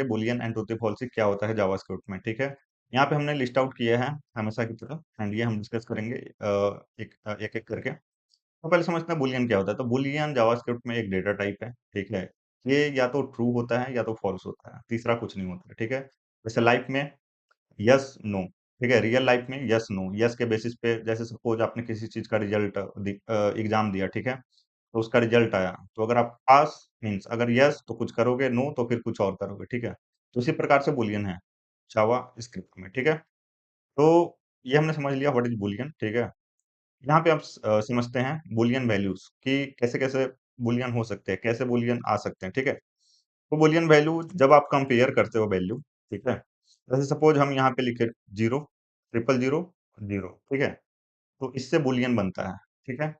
Boolean and true false क्या होता है जावास्क्रिप्ट में, ठीक है। यहाँ पे हमने लिस्ट आउट किया है हमेशा की तरह एंड ये हम डिस्कस करेंगे एक एक करके। तो पहले समझते हैं बूलियन क्या होता है। तो बूलियन जावास्क्रिप्ट में एक डेटा टाइप है, ठीक है। ये या तो ट्रू होता है या तो फॉल्स होता है, तीसरा कुछ नहीं होता है, ठीक है। जैसे लाइफ में यस नो, ठीक है। रियल लाइफ में यस नो, यस के बेसिस पे जैसे सपोज आपने किसी चीज का रिजल्ट एग्जाम दिया, ठीक है। तो उसका रिजल्ट आया, तो अगर आप पास मीन्स अगर यस तो कुछ करोगे, नो तो फिर कुछ और करोगे, ठीक है। तो इसी प्रकार से बूलियन है जावा स्क्रिप्ट में, ठीक है। तो ये हमने समझ लिया व्हाट इज बूलियन, ठीक है। यहाँ पे आप समझते हैं बूलियन वैल्यूज कि कैसे कैसे बूलियन हो सकते हैं, कैसे बूलियन आ सकते हैं, ठीक है। तो बूलियन वैल्यू जब आप कंपेयर करते हो वैल्यू, ठीक है। जैसे सपोज हम यहाँ पे लिखे जीरो, ट्रिपल जीरो, जीरो, ठीक है। तो इससे बूलियन बनता है, ठीक है।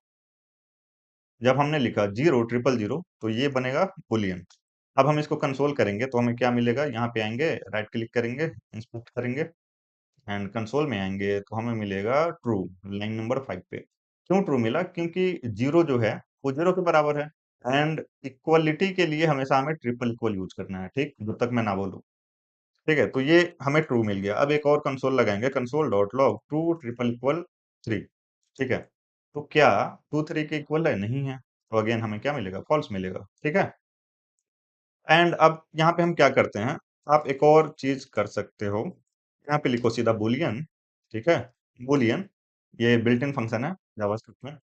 जब हमने लिखा जीरो ट्रिपल जीरो तो ये बनेगा बूलियन। अब हम इसको कंसोल करेंगे तो हमें क्या मिलेगा, यहाँ पे आएंगे, राइट क्लिक करेंगे, इंस्पेक्ट करेंगे एंड कंसोल में आएंगे तो हमें मिलेगा ट्रू, लाइन नंबर 5 पे। क्यों ट्रू मिला? क्योंकि जीरो जो है वो जीरो के बराबर है एंड इक्वलिटी के लिए हमेशा हमें ट्रिपल इक्वल यूज करना है, ठीक, जब तक मैं ना बोलूं, ठीक है। तो ये हमें ट्रू मिल गया। अब एक और कंसोल लगाएंगे, console dot log true triple equal three, ठीक है। तो क्या टू थ्री के इक्वल है? नहीं है। तो अगेन हमें क्या मिलेगा? फॉल्स मिलेगा, ठीक है। एंड अब यहाँ पे हम क्या करते हैं, आप एक और चीज कर सकते हो, यहाँ पे लिखो सीधा बूलियन, ठीक है। बूलियन ये बिल्ट इन फंक्शन है जावास्क्रिप्ट में।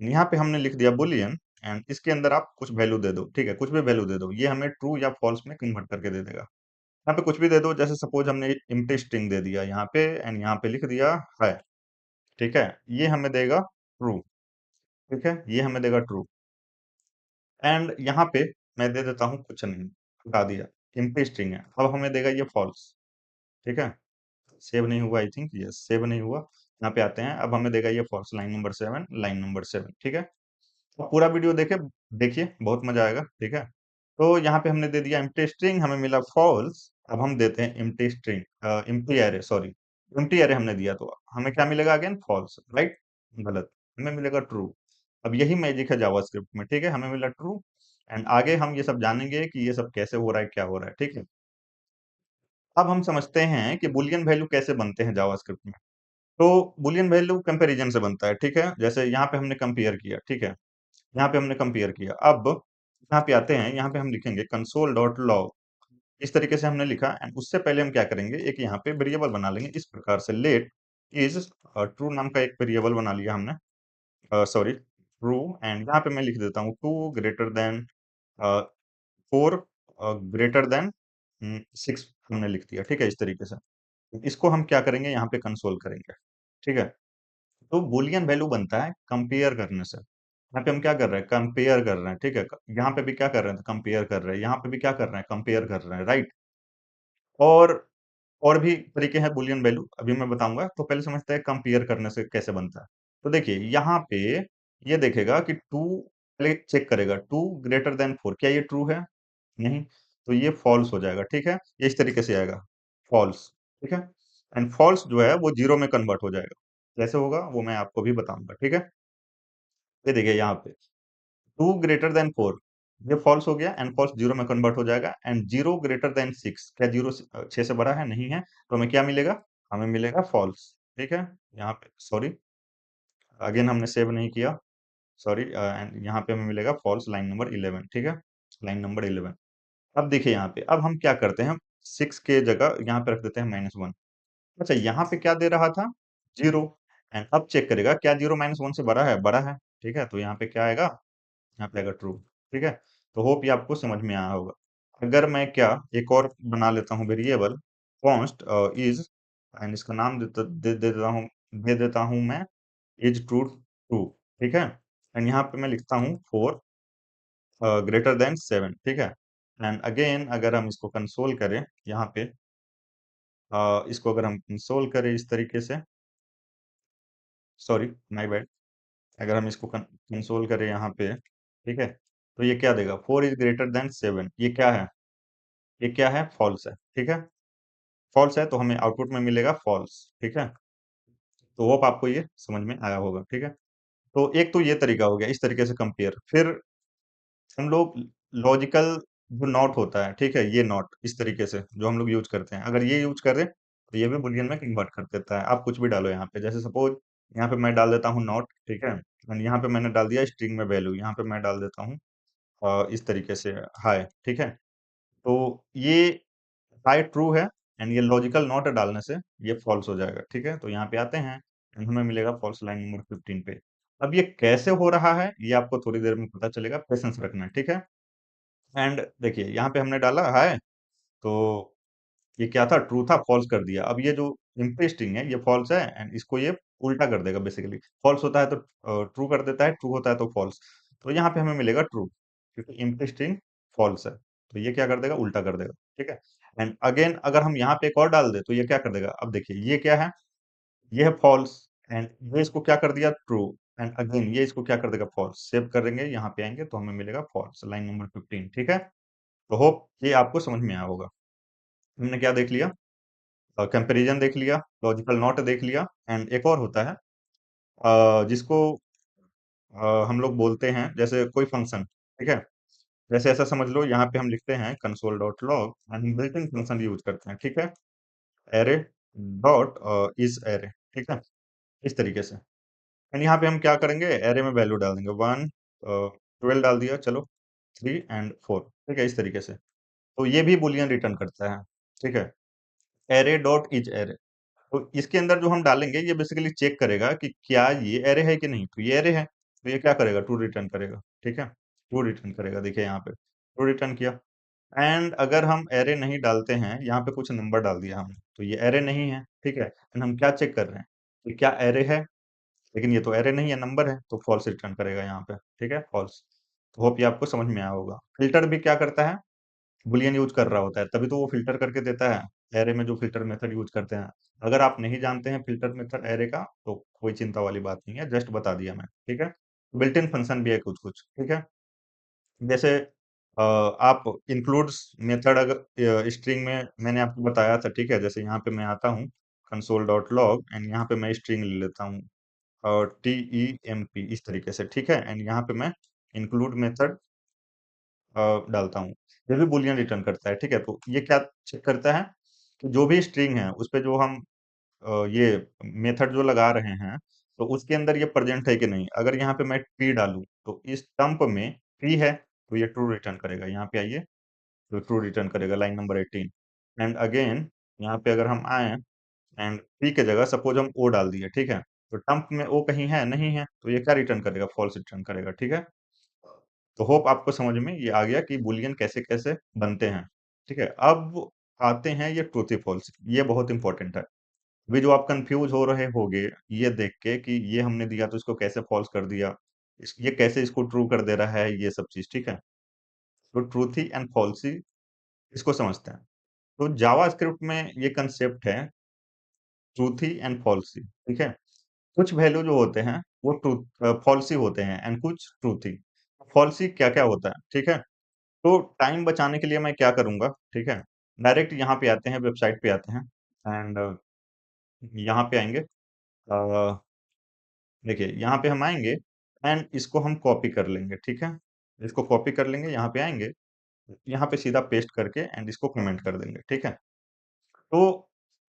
यहाँ पे हमने लिख दिया बूलियन एंड इसके अंदर आप कुछ वैल्यू दे दो, ठीक है, कुछ भी वैल्यू दे दो, ये हमें ट्रू या फॉल्स में कन्वर्ट करके दे देगा। यहाँ पे कुछ भी दे दो, जैसे सपोज हमने एम्प्टी स्ट्रिंग दे दिया यहाँ पे एंड यहाँ पे लिख दिया है, ठीक है। ये हमें देगा ट्रू, ठीक है, ये हमें देगा ट्रू। एंड यहाँ पे मैं दे देता हूँ कुछ नहीं, हटा दिया, एम्प्टी स्ट्रिंग है, अब हमें देगा ये फॉल्स, ठीक है। सेव नहीं हुआ, आई थिंक यस सेव नहीं हुआ। यहाँ पे आते हैं, अब हमें देगा ये false, line number 7, line number 7, ठीक है। तो पूरा वीडियो देखे देखिए, बहुत मजा आएगा, ठीक है। तो यहाँ पे हमने दे दिया एम्प्टी स्ट्रिंग, हमें मिला फॉल्स। अब हम देते हैं empty string, empty array, sorry, empty array हमने दिया तो हमें क्या मिलेगा? अगेन फॉल्स, राइट, गलत, हमें मिलेगा ट्रू। अब यही मैजिक है जावास्क्रिप्ट में, ठीक है, हमें मिला ट्रू एंड आगे हम ये सब जानेंगे कि ये सब कैसे हो रहा है, क्या हो रहा है, ठीक है। अब हम समझते हैं कि बुलियन वैल्यू कैसे बनते हैं जावास्क्रिप्ट में। तो बुलियन वैल्यू कंपैरिजन से बनता है, ठीक है। जैसे यहाँ पे हमने कंपेयर किया, ठीक है, यहाँ पे हमने कंपेयर किया। अब यहाँ पे आते हैं, यहाँ पे हम लिखेंगे कंसोल डॉट लॉग, इस तरीके से हमने लिखा एंड उससे पहले हम क्या करेंगे, एक यहाँ पे वेरिएबल बना लेंगे इस प्रकार से, लेट इज ट्रू नाम का एक वेरिएबल बना लिया हमने, सॉरी ट्रू, एंड यहाँ पे मैं लिख देता हूँ two greater than 4 greater than 6 हमने लिख दिया, ठीक है, इस तरीके से। इसको हम क्या करेंगे, यहाँ पे कंसोल करेंगे, ठीक है। तो बूलियन वैल्यू बनता है कंपेयर करने से। यहाँ पे हम क्या कर रहे हैं? कंपेयर कर रहे हैं, ठीक है। यहाँ पे भी क्या कर रहे हैं? कंपेयर कर रहे हैं। यहाँ पे भी क्या कर रहे हैं? कंपेयर कर रहे हैं, राइट। और और भी तरीके हैं बूलियन वैल्यू, अभी मैं बताऊंगा। तो पहले समझते हैं कंपेयर करने से कैसे बनता है। तो देखिए यहाँ पे ये देखेगा कि टू, पहले चेक करेगा टू ग्रेटर देन 4, क्या ये ट्रू है? नहीं, तो ये फॉल्स हो जाएगा, ठीक है। ये इस तरीके से आएगा, फॉल्स, ठीक है। एंड फॉल्स जो है वो जीरो में कन्वर्ट हो जाएगा। कैसे होगा वो मैं आपको भी बताऊंगा, ठीक है। ये देखिए यहाँ पे टू ग्रेटर देन 4, ये फॉल्स हो गया एंड फॉल्स जीरो में कन्वर्ट हो जाएगा। एंड जीरो ग्रेटर देन 6, क्या जीरो 6 से बड़ा है? नहीं है, तो हमें क्या मिलेगा? हमें मिलेगा फॉल्स, ठीक है। यहाँ पे सॉरी, अगेन हमने सेव नहीं किया, सॉरी, एंड यहाँ पे हमें मिलेगा फॉल्स, लाइन नंबर 11, ठीक है, लाइन नंबर 11। अब देखिए यहाँ पे, अब हम क्या करते हैं, 6 के जगह यहाँ पे रख देते हैं -1। अच्छा, यहाँ पे क्या दे रहा था? जीरो। एंड अब चेक करेगा क्या जीरो -1 से बड़ा है? बड़ा है, ठीक है। तो यहाँ पे क्या आएगा? यहाँ पे आएगा ट्रू, ठीक है। तो होप ये आपको समझ में आया होगा। अगर मैं क्या एक और बना लेता हूँ वेरिएबल, कॉन्स्ट इज, एंड इसका नाम दे देता हूँ मैं इज ट्रू ट्रू, ठीक है। एंड यहाँ पे मैं लिखता हूँ 4 ग्रेटर देन 7, ठीक है। एंड अगेन अगर हम इसको कंसोल करें यहाँ पे, इसको अगर हम कंसोल करें इस तरीके से, सॉरी माय बैड, अगर हम इसको कंसोल करें यहाँ पे, ठीक है, तो ये क्या देगा? 4 इज ग्रेटर देन 7, ये क्या है? ये क्या है? फॉल्स है, ठीक है। फॉल्स है तो हमें आउटपुट में मिलेगा फॉल्स, ठीक है। तो होप आपको ये समझ में आया होगा, ठीक है। तो एक तो ये तरीका हो गया, इस तरीके से कंपेयर। फिर हम लोग लॉजिकल जो नॉट होता है, ठीक है, ये नॉट इस तरीके से जो हम लोग यूज करते हैं, अगर ये यूज करें तो ये भी बुलियन में कन्वर्ट कर देता है। आप कुछ भी डालो यहाँ पे, जैसे सपोज यहाँ पे मैं डाल देता हूँ नॉट, ठीक है, एंड यहाँ पे मैंने डाल दिया स्ट्रिंग में वैल्यू, यहाँ पे मैं डाल देता हूँ इस तरीके से हाय, ठीक है। तो ये हाई ट्रू है, एंड ये लॉजिकल नॉट डालने से ये फॉल्स हो जाएगा, ठीक है। तो यहाँ पे आते हैं एंड हमें मिलेगा फॉल्स लाइन नंबर 15 पे। अब ये कैसे हो रहा है ये आपको थोड़ी देर में पता चलेगा, पेशेंस रखना है, ठीक है। एंड देखिए यहाँ पे हमने डाला है, तो ये क्या था, ट्रू था, फॉल्स कर दिया। अब ये जो एम्प्टी स्ट्रिंग है ये फॉल्स है, एंड इसको ये उल्टा कर देगा, बेसिकली फॉल्स होता है तो ट्रू कर देता है, ट्रू होता है तो फॉल्स। तो यहाँ पे हमें मिलेगा ट्रू, क्योंकि एम्प्टी स्ट्रिंग फॉल्स है, तो ये क्या कर देगा, उल्टा कर देगा, ठीक है। एंड अगेन अगर हम यहाँ पे एक और डाल दे तो ये क्या कर देगा, अब देखिए ये क्या है, ये है फॉल्स, एंड ये इसको क्या कर दिया, ट्रू, एंड अगेन ये इसको क्या कर देगा, फॉल्स। सेव करेंगे, यहाँ पे आएंगे तो हमें मिलेगा फॉल्स, लाइन नंबर 15, ठीक है। तो होप ये आपको समझ में आया होगा। हमने क्या देख लिया, कंपैरिजन देख लिया, लॉजिकल नॉट देख लिया, एंड एक और होता है जिसको हम लोग बोलते हैं जैसे कोई फंक्शन, ठीक है। जैसे ऐसा समझ लो, यहाँ पे हम लिखते हैं console dot log and built in function use करते हैं, ठीक है, एरे डॉट इज एरे, ठीक है, इस तरीके से। एंड यहाँ पे हम क्या करेंगे, एरे में वैल्यू डाल देंगे, 1 12 डाल दिया, चलो 3 एंड 4, ठीक है, इस तरीके से। तो ये भी बुलियन रिटर्न करता है, ठीक है, एरे डॉट इज एरे। तो इसके अंदर जो हम डालेंगे ये बेसिकली चेक करेगा कि क्या ये एरे है कि नहीं, तो ये एरे है तो ये क्या करेगा, ट्रू रिटर्न करेगा, ठीक है, ट्रू रिटर्न करेगा। देखिए यहाँ पे ट्रू रिटर्न किया। एंड अगर हम एरे नहीं डालते हैं, यहाँ पे कुछ नंबर डाल दिया हमने, तो ये एरे नहीं है, ठीक है। एंड हम क्या चेक कर रहे हैं कि क्या एरे है, लेकिन ये तो एरे नहीं है, नंबर है, तो फॉल्स रिटर्न करेगा यहाँ पे, ठीक है, फॉल्स। तो होप ये आपको समझ में आया होगा। फिल्टर भी क्या करता है, बूलियन यूज कर रहा होता है, तभी तो वो फिल्टर करके देता है। एरे में जो फिल्टर मेथड यूज करते हैं, अगर आप नहीं जानते हैं फिल्टर मेथड एरे का, तो कोई चिंता वाली बात नहीं है, जस्ट बता दिया मैं, ठीक है। बिल्ट इन फंक्शन भी है कुछ कुछ, ठीक है। जैसे आप इंक्लूड्स मेथड अगर स्ट्रिंग में मैंने आपको बताया था, ठीक है, जैसे यहाँ पे मैं आता हूँ कंसोल डॉट लॉग एंड यहाँ पे मैं स्ट्रिंग ले लेता हूँ और TEMP इस तरीके से, ठीक है, एंड यहाँ पे मैं इंक्लूड मेथड डालता हूँ। ये भी बूलियन रिटर्न करता है, ठीक है। तो ये क्या चेक करता है कि जो भी स्ट्रिंग है उस पे जो हम ये मेथड जो लगा रहे हैं, तो उसके अंदर ये प्रेजेंट है कि नहीं। अगर यहाँ पे मैं p डालूं तो इस टम्प में p है, तो ये ट्रू रिटर्न करेगा। यहाँ पे आइए, तो ट्रू रिटर्न करेगा, लाइन नंबर 18। एंड अगेन यहाँ पे अगर हम आए एंड p के जगह सपोज हम o डाल दिए, ठीक है, तो टम्प में o कहीं है नहीं है, तो ये क्या रिटर्न करेगा, फॉल्स रिटर्न करेगा, ठीक है। तो होप आपको समझ में ये आ गया कि बूलियन कैसे कैसे बनते हैं, ठीक है। अब आते हैं ये ट्रूथ फॉल्स, ये बहुत इंपॉर्टेंट है। अभी जो आप कंफ्यूज हो रहे होगे ये देख के कि ये हमने दिया तो इसको कैसे फॉल्स कर दिया, ये कैसे इसको ट्रू कर दे रहा है, ये सब चीज, ठीक है। तो ट्रूथी एंड फॉल्सी इसको समझते हैं। तो जावा स्क्रिप्ट में ये कंसेप्ट है ट्रूथी एंड फॉल्सी, ठीक है। कुछ वैल्यू जो होते हैं वो ट्रूथ फॉल्सी होते हैं एंड कुछ ट्रूथी। फॉल्सी क्या क्या होता है, ठीक है। तो टाइम बचाने के लिए मैं क्या करूंगा, ठीक है, डायरेक्ट यहाँ पे आते हैं, वेबसाइट पे आते हैं एंड यहाँ पे आएंगे। देखिए यहाँ पे हम आएंगे एंड इसको हम कॉपी कर लेंगे, ठीक है। इसको कॉपी कर लेंगे, यहाँ पे आएंगे, यहाँ पे सीधा पेस्ट करके एंड इसको कमेंट कर देंगे, ठीक है। तो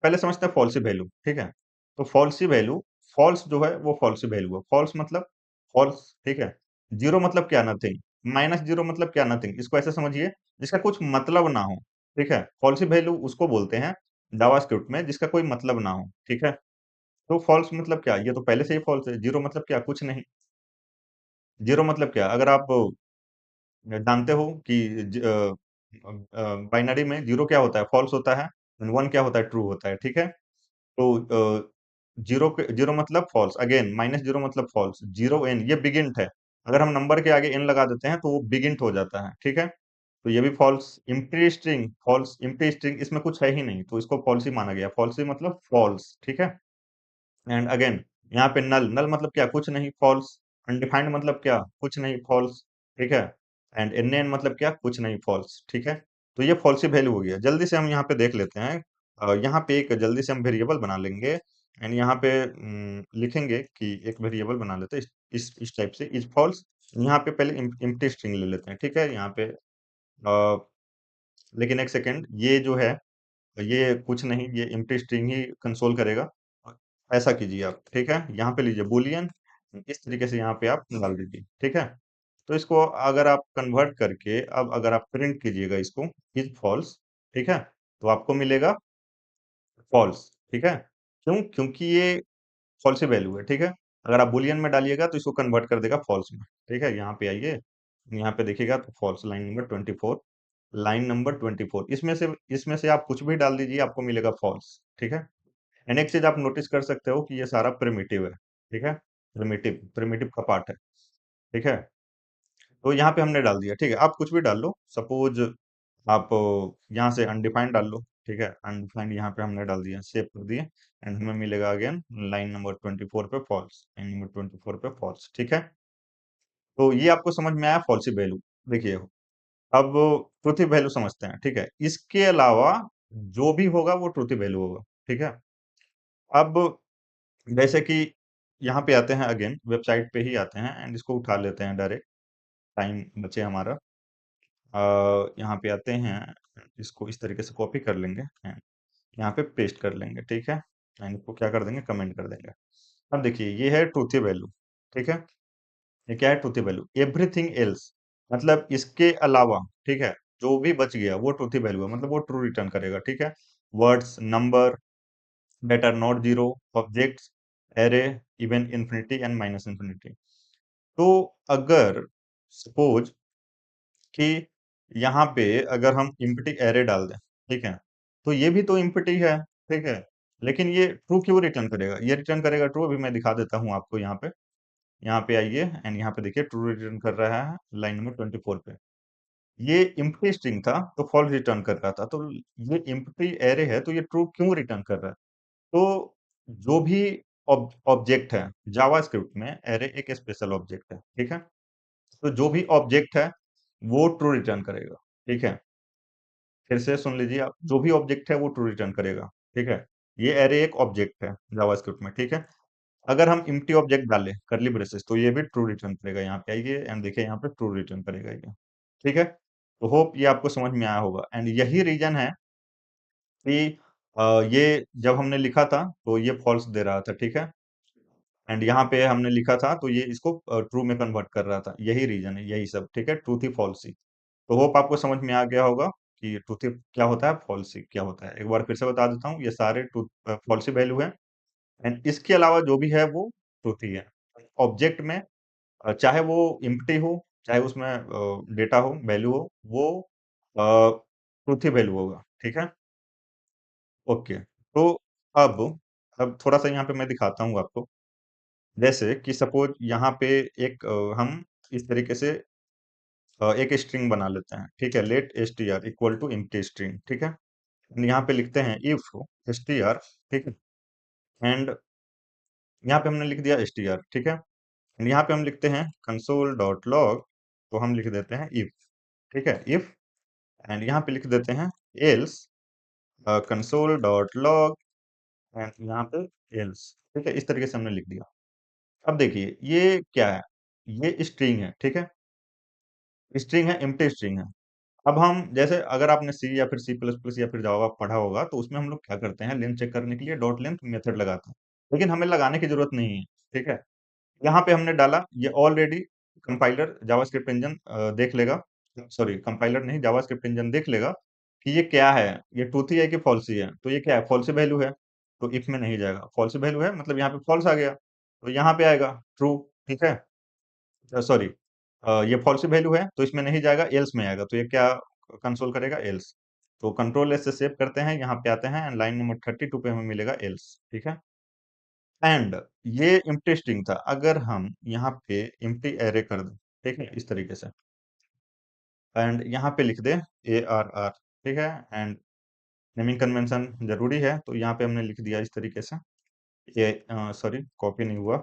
पहले समझते हैं फॉल्सी वैल्यू, ठीक है। तो फॉल्सी वैल्यू, फॉल्स जो है वो फॉल्सी वैल्यू है। फॉल्स मतलब फॉल्स, ठीक है। जीरो मतलब क्या, नथिंग। माइनस जीरो मतलब क्या, नथिंग। इसको ऐसे समझिए जिसका कुछ मतलब ना हो, ठीक है। फॉल्सी वैल्यू उसको बोलते हैं जावास्क्रिप्ट में जिसका कोई मतलब ना हो, ठीक है। तो फॉल्स मतलब क्या, ये तो पहले से ही फॉल्स है। जीरो मतलब क्या, कुछ नहीं। जीरो मतलब क्या, अगर आप जानते हो कि बाइनरी में जीरो क्या होता है, फॉल्स होता है, वन क्या होता है, ट्रू होता है, ठीक है। तो जीरो मतलब फॉल्स, अगेन माइनस जीरो मतलब फॉल्स, जीरो एन ये बिगिंट है। अगर हम नंबर के आगे एन लगा देते हैं तो वो बिगिंट हो जाता है, ठीक है। तो ये भी false. Empty string, false empty string, इसमें कुछ है ही नहीं, तो इसको फॉल्स ही माना गया। फॉल्स मतलब फॉल्स, ठीक है। एंड अगेन यहाँ पे नल, नल मतलब क्या, कुछ नहीं, फॉल्स। अनडिफाइंड मतलब क्या, कुछ नहीं, फॉल्स, ठीक है। एंड एन मतलब क्या, कुछ नहीं, फॉल्स, ठीक है। तो ये फॉल्सी वैल्यू हो गया। जल्दी से हम यहाँ पे देख लेते हैं। यहाँ पे एक जल्दी से हम वेरिएबल बना लेंगे एंड यहाँ पे लिखेंगे कि एक वेरिएबल बना लेते हैं इस टाइप से, इज फॉल्स। यहाँ पे पहले इम्प्टी स्ट्रिंग ले लेते हैं, ठीक है। यहाँ पे लेकिन एक सेकेंड, ये जो है ये कुछ नहीं, ये एम्प्टी स्ट्रिंग ही कंसोल करेगा। ऐसा कीजिए आप, ठीक है, यहाँ पे लीजिए बूलियन, इस तरीके से यहाँ पे आप डाल दीजिए, ठीक है। तो इसको अगर आप कन्वर्ट करके अब अगर आप प्रिंट कीजिएगा इसको, इज फॉल्स, ठीक है, तो आपको मिलेगा फॉल्स, ठीक है। क्यों? क्योंकि ये फॉल्स वैल्यू है, ठीक है। अगर आप बूलियन में डालिएगा तो इसको कन्वर्ट कर देगा फॉल्स में, ठीक है। यहाँ पे आइए, यहाँ पे देखिएगा तो false, line number 24, line number 24, इसमें से आप कुछ भी डाल दीजिए, आपको मिलेगा फॉल्स, ठीक है। एंड एक चीज आप नोटिस कर सकते हो कि ये सारा प्रिमिटिव है, ठीक है, प्रिमिटिव प्रिमिटिव का पार्ट है, ठीक है। तो यहाँ पे हमने डाल दिया, ठीक है। आप कुछ भी डाल लो, सपोज आप यहाँ से अनडिफाइंड डाल लो, ठीक है, अनडिफाइंड यहाँ पे हमने डाल दिया, सेव कर दिए, एंड हमें मिलेगा अगेन लाइन नंबर 24 पे फॉल्स, लाइन नंबर 24 पे फॉल्स, ठीक है। तो ये आपको समझ में आया फॉल्सी वैल्यू। देखिए, अब ट्रूथी वैल्यू समझते हैं, ठीक है। इसके अलावा जो भी होगा वो ट्रूथी वैल्यू होगा, ठीक है। अब जैसे कि यहाँ पे आते हैं, अगेन वेबसाइट पे ही आते हैं एंड इसको उठा लेते हैं डायरेक्ट, टाइम बचे हमारा। यहाँ पे आते हैं, इसको इस तरीके से कॉपी कर लेंगे एंड यहाँ पे पेस्ट कर लेंगे, ठीक है। एंड इसको क्या कर देंगे, कमेंट कर देंगे। अब देखिए, ये है ट्रूथी वैल्यू, ठीक है। ये क्या है, ट्रूथी वैल्यू। एवरीथिंग एल्स मतलब इसके अलावा, ठीक है, जो भी बच गया वो ट्रूथी वैल्यू है, मतलब वो ट्रू रिटर्न करेगा, ठीक है। Words, number that are not zero, objects, array, even infinity and minus infinity। तो अगर सपोज कि यहाँ पे अगर हम इम्पटी एरे डाल दें, ठीक है, तो ये भी तो इम्पटी है, ठीक है, लेकिन ये ट्रू क्यों रिटर्न करेगा, ये रिटर्न करेगा ट्रू। अभी मैं दिखा देता हूँ आपको, यहाँ पे आइए एंड यहाँ पे देखिए ट्रू रिटर्न कर रहा है लाइन नंबर 24 पे। ये इम्पटी स्ट्रिंग था तो फॉल्स रिटर्न कर रहा था, तो ये इम्पटी एरे है तो ये ट्रू क्यों रिटर्न कर रहा है। तो जो भी ऑब्जेक्ट है जावास्क्रिप्ट में, एरे एक स्पेशल ऑब्जेक्ट है, ठीक है। तो जो भी ऑब्जेक्ट है वो ट्रू रिटर्न करेगा, ठीक है। फिर से सुन लीजिए आप, जो भी ऑब्जेक्ट है वो ट्रू रिटर्न करेगा, ठीक है। ये एरे एक ऑब्जेक्ट है जावास्क्रिप्ट में, ठीक है। अगर हम एम्प्टी ऑब्जेक्ट डालें करली ब्रेसेस तो ये भी ट्रू रिटर्न करेगा। यहाँ पे आइए एंड देखिए, यहाँ पे ट्रू रिटर्न करेगा ये, ठीक है। तो होप ये आपको समझ में आया होगा एंड यही रीजन है कि ये जब हमने लिखा था तो ये फॉल्स दे रहा था, ठीक है। एंड यहाँ पे हमने लिखा था तो ये इसको ट्रू में कन्वर्ट कर रहा था। यही रीजन है, यही सब, ठीक है, ट्रूथी फॉल्सी। तो होप आपको समझ में आ गया होगा कि ट्रूथी क्या होता है, फॉल्सी क्या होता है। एक बार फिर से बता देता हूँ, ये सारे ट्रूथ फॉल्सी वैल्यू है एंड इसके अलावा जो भी है वो ट्रूथी है। ऑब्जेक्ट में चाहे वो इम्प्टी हो, चाहे उसमें डेटा हो, वैल्यू हो, वो ट्रूथी वैल्यू होगा, ठीक है। ओके, तो अब अब थोड़ा सा यहाँ पे मैं दिखाता हूँ आपको। जैसे कि सपोज यहाँ पे एक हम इस तरीके से एक स्ट्रिंग बना लेते हैं, ठीक है। Let str equal to empty string, ठीक है। यहाँ पे लिखते हैं इफ str, ठीक है। एंड यहाँ पे हमने लिख दिया str, ठीक है। एंड यहाँ पे हम लिखते हैं कंसोल डॉट लॉग, तो हम लिख देते हैं इफ, ठीक है, इफ। एंड यहाँ पे लिख देते हैं else console dot log, and यहाँ पे एल्स, ठीक है। इस तरीके से हमने लिख दिया। अब देखिए ये क्या है, ये स्ट्रिंग है, ठीक है, स्ट्रिंग है, एम्प्टी स्ट्रिंग है। अब हम जैसे अगर आपने सी या फिर सी प्लस प्लस या फिर जावा पढ़ा होगा तो उसमें हम लोग क्या करते हैं, लेंथ चेक करने के लिए डॉट लेंथ मेथड लगाते हैं, लेकिन हमें लगाने की जरूरत नहीं है, ठीक है। यहाँ पे हमने डाला, ये ऑलरेडी कंपाइलर जावास्क्रिप्ट इंजन देख लेगा, सॉरी कंपाइलर नहीं, जावास्क्रिप्ट इंजन देख लेगा कि ये क्या है, ये ट्रूथी है कि फॉल्सी है। तो ये क्या है, फॉल्सी वैल्यू है, तो इफ में नहीं जाएगा। फॉल्सी वैल्यू है मतलब यहाँ पे फॉल्स आ गया, तो यहाँ पे आएगा ट्रू, ठीक है। सॉरी, ये फॉल्स वैल्यू है तो इसमें नहीं जाएगा, एल्स में आएगा, तो ये क्या कंसोल करेगा, एल्स। तो कंट्रोल एस से सेव करते हैं, यहाँ पे आते हैं एंड लाइन नंबर 32 पे हमें मिलेगा एल्स, ठीक है। एंड ये एम्प्टी स्ट्रिंग था, अगर हम यहाँ पे एम्प्टी एरे कर दें, ठीक है, इस तरीके से, एंड यहाँ पे लिख दे ए आर आर, ठीक है। एंड नेमिंग कन्वेंशन जरूरी है, तो यहाँ पे हमने लिख दिया इस तरीके से, ए सॉरी कॉपी नहीं हुआ,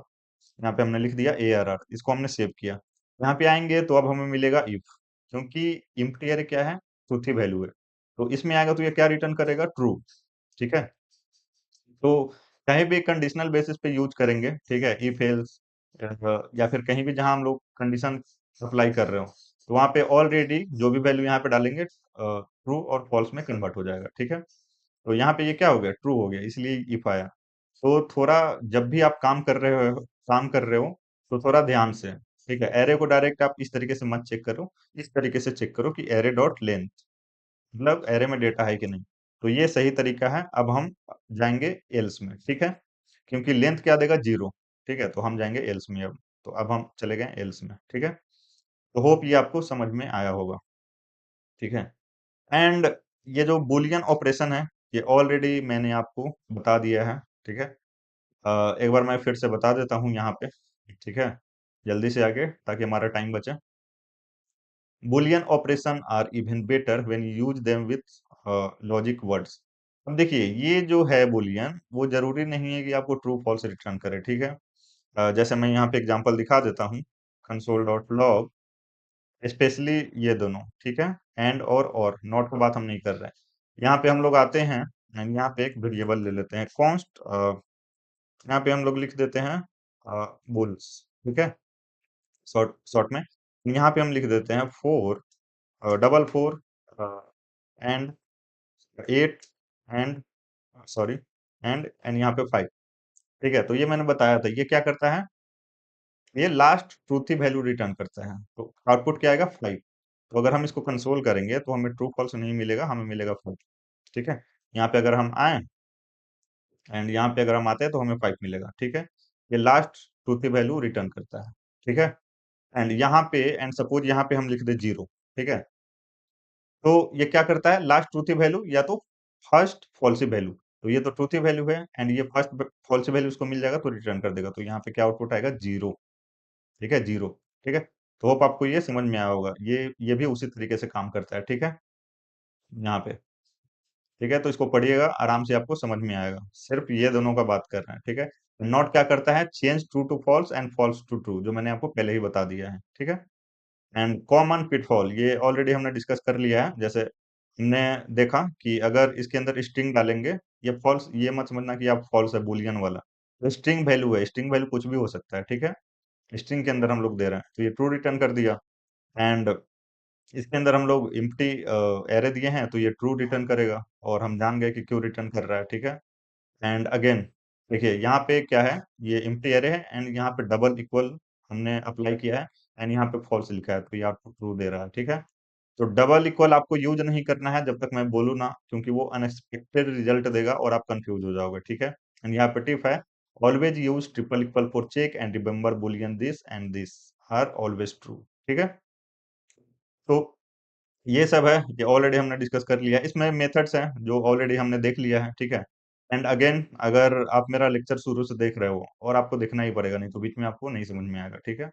यहाँ पे हमने लिख दिया ए आर आर, इसको हमने सेव किया। यहाँ पे आएंगे तो अब हमें मिलेगा इफ, क्योंकि इम्प्टी अरे क्या है, ट्रूथी वैल्यू है, तो इसमें आएगा तो ये क्या रिटर्न करेगा, ट्रू, ठीक है। तो कहीं भी कंडीशनल बेसिस पे यूज करेंगे, ठीक है, इफ एल्स या फिर कहीं भी जहां हम लोग कंडीशन अप्लाई कर रहे हो, तो वहां पे ऑलरेडी जो भी वैल्यू यहाँ पे डालेंगे ट्रू और फॉल्स में कन्वर्ट हो जाएगा, ठीक है? तो यहाँ पे ये क्या हो गया? ट्रू हो गया, इसलिए इफ आया। तो थोड़ा जब भी आप काम कर रहे हो तो थोड़ा ध्यान से, ठीक है? एरे को डायरेक्ट आप इस तरीके से मत चेक करो, इस तरीके से चेक करो कि एरे डॉट लेंथ, मतलब एरे में डेटा है कि नहीं। तो ये सही तरीका है। अब हम जाएंगे एल्स में, ठीक है? क्योंकि लेंथ क्या देगा? 0, ठीक है? तो हम जाएंगे एल्स में अब। तो अब हम चले गए एल्स में, ठीक है? तो होप ये आपको समझ में आया होगा, ठीक है? एंड ये जो बूलियन ऑपरेशन है, ये ऑलरेडी मैंने आपको बता दिया है, ठीक है? एक बार मैं फिर से बता देता हूँ यहाँ पे, ठीक है? जल्दी से आगे, ताकि हमारा टाइम बचे। Boolean operation are even better when you use them with logic words। अब देखिए, ये जो है boolean, वो जरूरी नहीं है कि आपको ट्रू फॉल्स रिटर्न करे, ठीक है? जैसे मैं यहाँ पे एग्जांपल दिखा देता हूँ, कंसोल डॉट लॉग, स्पेशली ये दोनों, ठीक है? एंड और नॉट की बात हम नहीं कर रहे हैं। यहाँ पे हम लोग आते हैं and यहाँ पे एक वेरिएबल ले लेते हैं कॉन्स्ट, यहाँ पे हम लोग लिख देते हैं बुल्स, ठीक है? शॉर्ट शॉर्ट में यहाँ पे हम लिख देते हैं 4, double 4 and 8 and sorry and यहाँ पे 5, ठीक है? तो ये मैंने बताया था, ये क्या करता है? ये लास्ट ट्रूथ ही वैल्यू रिटर्न करता है, तो आउटपुट क्या आएगा? 5। तो अगर हम इसको कंसोल करेंगे तो हमें ट्रू फॉल्स नहीं मिलेगा, हमें मिलेगा 5, ठीक है? यहाँ पे अगर हम आए एंड यहाँ पे अगर हम आते हैं तो हमें 5 मिलेगा, ठीक है? ये लास्ट ट्रूथ वैल्यू रिटर्न करता है, ठीक है? एंड यहाँ पे एंड सपोज यहाँ पे हम लिख दे 0, ठीक है? तो ये क्या करता है? लास्ट ट्रूथ वैल्यू या तो फर्स्ट फॉल्सी वैल्यू, तो ये तो ट्रूथ वैल्यू है एंड ये फर्स्ट फॉल्सी वैल्यू उसको मिल जाएगा तो रिटर्न कर देगा। तो यहाँ पे क्या आउटपुट आएगा? 0, ठीक है? 0, ठीक है? तो होप आपको ये समझ में आया होगा। ये भी उसी तरीके से काम करता है, ठीक है? यहाँ पे, ठीक है? तो इसको पढ़िएगा, आराम से आपको समझ में आएगा। सिर्फ ये दोनों का बात कर रहे हैं, ठीक है? नॉट क्या करता है? Change true to false and false to true, जो मैंने आपको पहले ही बता दिया है, ठीक है? एंड कॉमन पिटफॉल, ये ऑलरेडी हमने डिस्कस कर लिया है। जैसे हमने देखा कि अगर इसके अंदर स्ट्रिंग डालेंगे, ये फॉल्स, ये मत समझना कि आप फॉल्स है बूलियन वाला, तो स्ट्रिंग वैल्यू है, स्ट्रिंग वैल्यू कुछ भी हो सकता है, ठीक है? स्ट्रिंग के अंदर हम लोग दे रहे हैं, तो ये ट्रू रिटर्न कर दिया। एंड इसके अंदर हम लोग एम्प्टी एरे दिए हैं, तो ये ट्रू रिटर्न करेगा, और हम जान गए कि क्यों रिटर्न कर रहा है, ठीक है? एंड अगेन देखिए, यहाँ पे क्या है? ये एम्प्टी एरे है एंड यहाँ पे डबल इक्वल हमने अप्लाई किया है एंड यहाँ पे फॉल्स लिखा है, तो ये आपको ट्रू दे रहा है, ठीक है? तो डबल इक्वल आपको यूज नहीं करना है जब तक मैं बोलूँ ना, क्योंकि वो अनएक्सपेक्टेड रिजल्ट देगा और आप कंफ्यूज हो जाओगे, ठीक है? एंड यहाँ पे टिप है, always use triple equal for check and remember Boolean this and this are always true, ठीक है? तो ये सब है, ये ऑलरेडी हमने डिस्कस कर लिया है। इसमें मेथड्स हैं जो ऑलरेडी हमने देख लिया है, ठीक है? एंड अगेन, अगर आप मेरा लेक्चर शुरू से देख रहे हो, और आपको देखना ही पड़ेगा, नहीं तो बीच में आपको नहीं समझ में आएगा, ठीक है?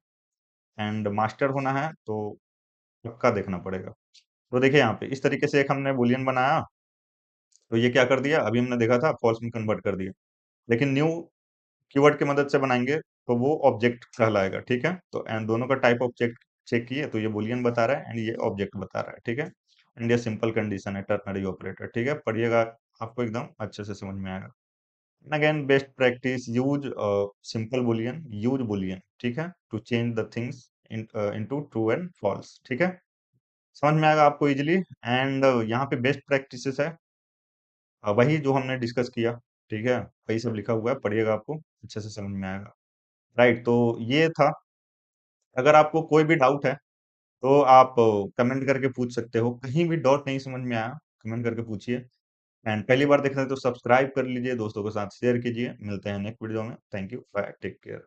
एंड मास्टर होना है तो पक्का देखना पड़ेगा। तो देखिए, यहाँ पे इस तरीके से एक हमने बूलियन बनाया, तो ये क्या कर दिया? अभी हमने देखा था फॉल्स में कन्वर्ट कर दिया। लेकिन न्यू कीवर्ड की मदद से बनाएंगे तो वो ऑब्जेक्ट कहलाएगा, ठीक है? तो एंड दोनों का टाइप ऑब्जेक्ट चेक किए, तो ये बूलियन बता रहा है एंड ये ऑब्जेक्ट बता रहा है, ठीक है? एंड ये सिंपल कंडीशन है, टर्नरी ऑपरेटर, ठीक है? पढ़िएगा, आपको एकदम अच्छे से समझ में आएगा। Again best practice, use simple Boolean, use Boolean, ठीक है? To change the things into true and false, ठीक है? समझ में आएगा आपको इजीली। एंड यहाँ पे बेस्ट प्रैक्टिसेस है, वही जो हमने डिस्कस किया, ठीक है? वही सब लिखा हुआ है, पढ़िएगा, आपको अच्छे से समझ में आएगा। राइट, तो ये था। अगर आपको कोई भी डाउट है तो आप कमेंट करके पूछ सकते हो, कहीं भी डाउट नहीं समझ में आया, कमेंट करके पूछिए। एंड पहली बार देख रहे हैं तो सब्सक्राइब कर लीजिए, दोस्तों के साथ शेयर कीजिए। मिलते हैं नेक्स्ट वीडियो में। Thank you, bye, take care.